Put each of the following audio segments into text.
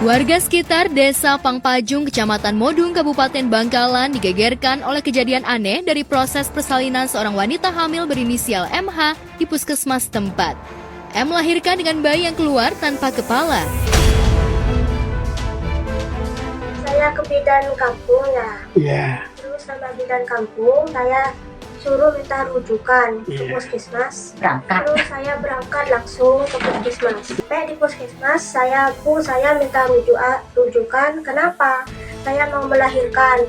Warga sekitar Desa Pangpajung, Kecamatan Modung, Kabupaten Bangkalan digegerkan oleh kejadian aneh dari proses persalinan seorang wanita hamil berinisial MH di puskesmas tempat. M melahirkan dengan bayi yang keluar tanpa kepala. Saya ke bidan kampung ya. Iya. Terus sama bidan kampung saya suruh minta rujukan ke puskesmas. Terus saya berangkat langsung ke puskesmas. Sampai di puskesmas saya minta rujukan. Kenapa? Saya mau melahirkan.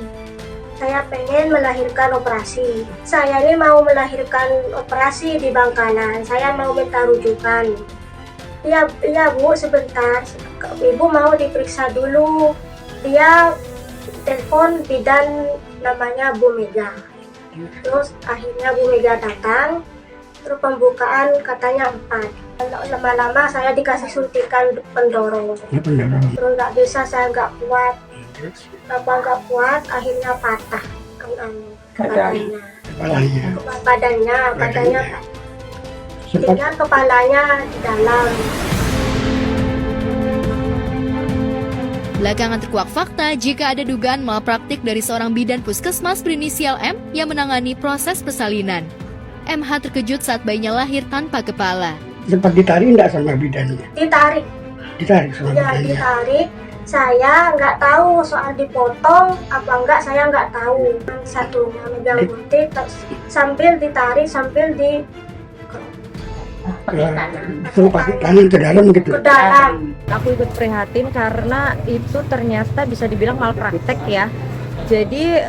Saya pengen melahirkan operasi. Saya ini mau melahirkan operasi di Bangkalan. Saya mau minta rujukan. Iya Bu, sebentar. Ibu mau diperiksa dulu. Dia telepon bidan namanya Bu Mega. Terus akhirnya Bu Mega datang. Terus pembukaan katanya 4. Lama-lama saya dikasih suntikan pendorong. Terus nggak bisa, saya nggak kuat. Nggak kuat, akhirnya patah badannya. Sehingga kepalanya di dalam. Belakangan terkuak fakta jika ada dugaan malpraktik dari seorang bidan puskesmas berinisial M yang menangani proses persalinan. MH terkejut saat bayinya lahir tanpa kepala. Sempat ditarik enggak sama bidannya? Ditarik Sama ya, bidannya? ditarik. Saya nggak tahu soal dipotong apa enggak, saya nggak tahu. Satunya megang gunting sambil ditarik sambil di Pakai kanan ke dalam gitu? ke dalam. Aku ikut prihatin karena itu ternyata bisa dibilang malpraktek ya. Jadi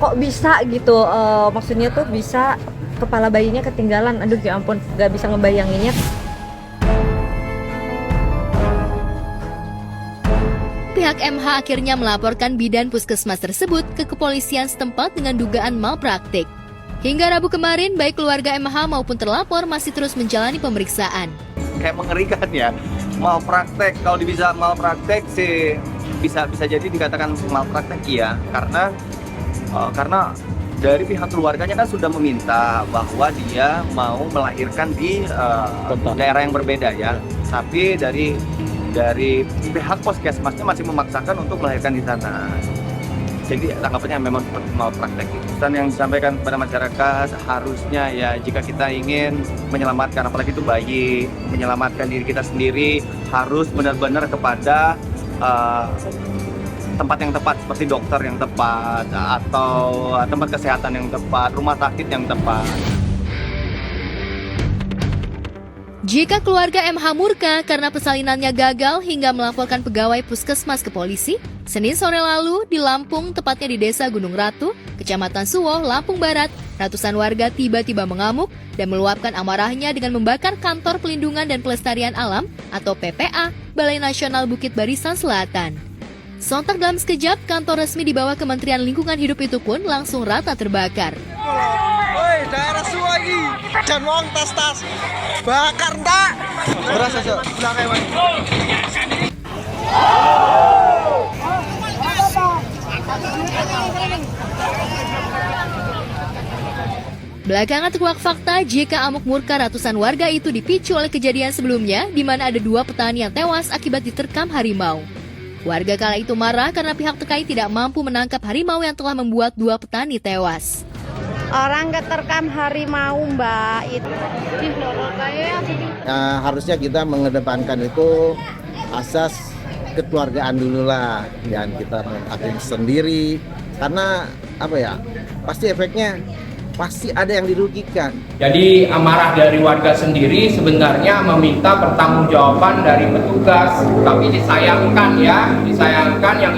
kok bisa gitu, maksudnya tuh bisa kepala bayinya ketinggalan. Aduh ya ampun, gak bisa ngebayanginnya. Pihak MH akhirnya melaporkan bidan puskesmas tersebut ke kepolisian setempat dengan dugaan malpraktik. Hingga Rabu kemarin, baik keluarga MH maupun terlapor masih terus menjalani pemeriksaan. Kayak mengerikan ya, malpraktek. Kalau bisa malpraktek sih bisa jadi dikatakan malpraktek iya, karena dari pihak keluarganya kan sudah meminta bahwa dia mau melahirkan di daerah yang berbeda ya, tapi dari pihak puskesmasnya masih memaksakan untuk melahirkan di sana. Jadi tanggapannya memang seperti malpraktek. Dan yang disampaikan kepada masyarakat harusnya ya, jika kita ingin menyelamatkan apalagi itu bayi, menyelamatkan diri kita sendiri, harus benar-benar kepada tempat yang tepat seperti dokter yang tepat atau tempat kesehatan yang tepat, rumah sakit yang tepat. Jika keluarga MH murka karena persalinannya gagal hingga melaporkan pegawai puskesmas ke polisi, Senin sore lalu di Lampung, tepatnya di Desa Gunung Ratu, Kecamatan Suwoh, Lampung Barat, ratusan warga tiba-tiba mengamuk dan meluapkan amarahnya dengan membakar Kantor Pelindungan dan Pelestarian Alam atau PPA Balai Nasional Bukit Barisan Selatan. Sontak dalam sekejap, kantor resmi di bawah Kementerian Lingkungan Hidup itu pun langsung rata terbakar. Woi, daerah Suwagi dan wong tas bakar ndak? Berasa sih. Belakangan terkuak fakta jika amuk murka ratusan warga itu dipicu oleh kejadian sebelumnya di mana ada 2 petani yang tewas akibat diterkam harimau. Warga kala itu marah karena pihak terkait tidak mampu menangkap harimau yang telah membuat 2 petani tewas. Orang keterkam harimau mbak itu. Harusnya kita mengedepankan itu asas kekeluargaan dulu lah, jangan kita menghakim sendiri karena apa ya, pasti efeknya pasti ada yang dirugikan. Jadi amarah dari warga sendiri sebenarnya meminta pertanggungjawaban dari petugas, tapi disayangkan yang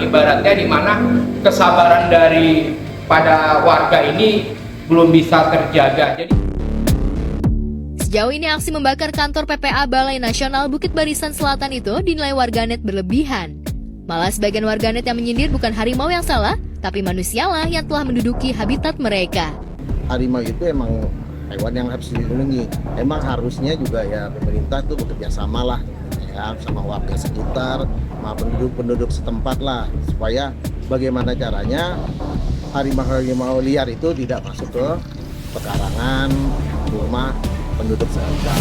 ibaratnya di mana kesabaran dari pada warga ini belum bisa terjaga. Sejauh ini aksi membakar kantor PPA Balai Nasional Bukit Barisan Selatan itu dinilai warganet berlebihan. Malah sebagian warganet yang menyindir bukan harimau yang salah, tapi manusialah yang telah menduduki habitat mereka. Harimau itu emang hewan yang harus dilindungi. Emang harusnya juga ya pemerintah tuh bekerja sama lah ya, sama warga sekitar, sama penduduk setempat lah, supaya bagaimana caranya harimau liar itu tidak masuk ke pekarangan rumah penduduk sekitar.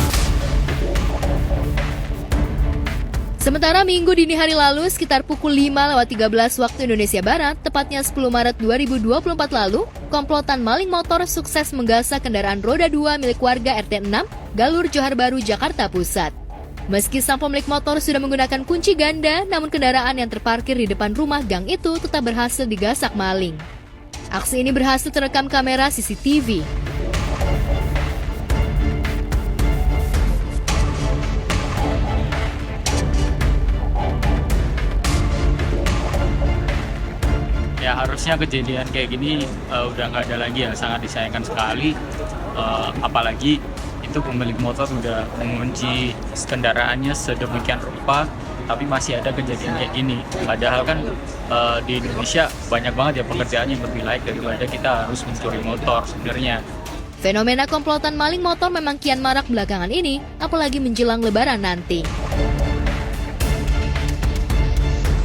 Sementara Minggu dini hari lalu, sekitar pukul 5:13 waktu Indonesia Barat, tepatnya 10 Maret 2024 lalu, komplotan maling motor sukses menggasak kendaraan roda 2 milik warga RT 6, Galur Johar Baru, Jakarta Pusat. Meski sang pemilik motor sudah menggunakan kunci ganda, namun kendaraan yang terparkir di depan rumah gang itu tetap berhasil digasak maling. Aksi ini berhasil terekam kamera CCTV. Ya harusnya kejadian kayak gini udah nggak ada lagi ya, sangat disayangkan sekali. Apalagi itu pemilik motor udah mengunci kendaraannya sedemikian rupa, tapi masih ada kejadian kayak gini. Padahal kan di Indonesia banyak banget ya pekerjaan yang lebih layak daripada kita harus mencuri motor sebenarnya. Fenomena komplotan maling motor memang kian marak belakangan ini, apalagi menjelang Lebaran nanti.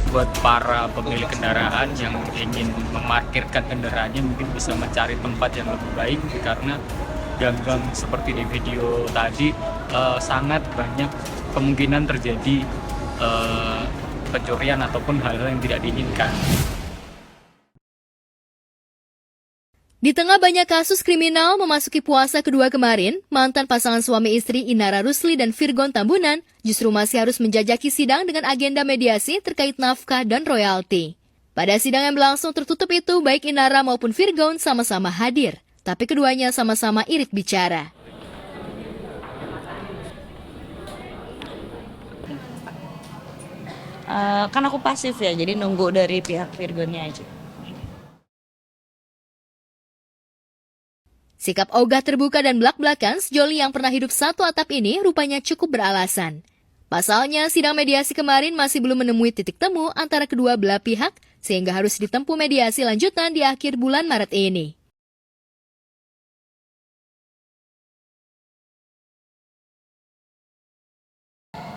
Buat para pemilik kendaraan yang ingin memarkirkan kendaraannya mungkin bisa mencari tempat yang lebih baik, karena gang-gang seperti di video tadi sangat banyak kemungkinan terjadi pencurian ataupun hal-hal yang tidak diinginkan. Di tengah banyak kasus kriminal memasuki puasa kedua kemarin, mantan pasangan suami istri Inara Rusli dan Virgon Tambunan justru masih harus menjajaki sidang dengan agenda mediasi terkait nafkah dan royalti. Pada sidang yang berlangsung tertutup itu, baik Inara maupun Virgon sama-sama hadir, tapi keduanya sama-sama irit bicara. Kan aku pasif ya, jadi nunggu dari pihak Virgonnya aja. Sikap ogah terbuka dan belak-belakan sejoli yang pernah hidup satu atap ini rupanya cukup beralasan. Pasalnya, sidang mediasi kemarin masih belum menemui titik temu antara kedua belah pihak, sehingga harus ditempuh mediasi lanjutan di akhir bulan Maret ini.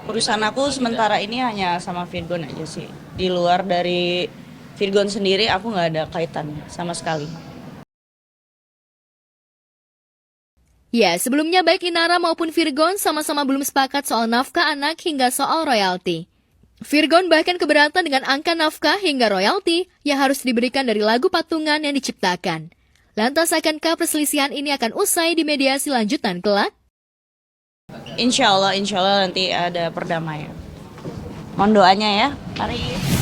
Urusan aku sementara ini hanya sama Virgon aja sih. Di luar dari Virgon sendiri, aku nggak ada kaitan sama sekali. Ya, sebelumnya baik Inara maupun Virgon sama-sama belum sepakat soal nafkah anak hingga soal royalti. Virgon bahkan keberatan dengan angka nafkah hingga royalti yang harus diberikan dari lagu patungan yang diciptakan. Lantas akankah perselisihan ini akan usai di mediasi lanjutan kelak? Insya Allah nanti ada perdamaian. Mohon doanya ya. Mari.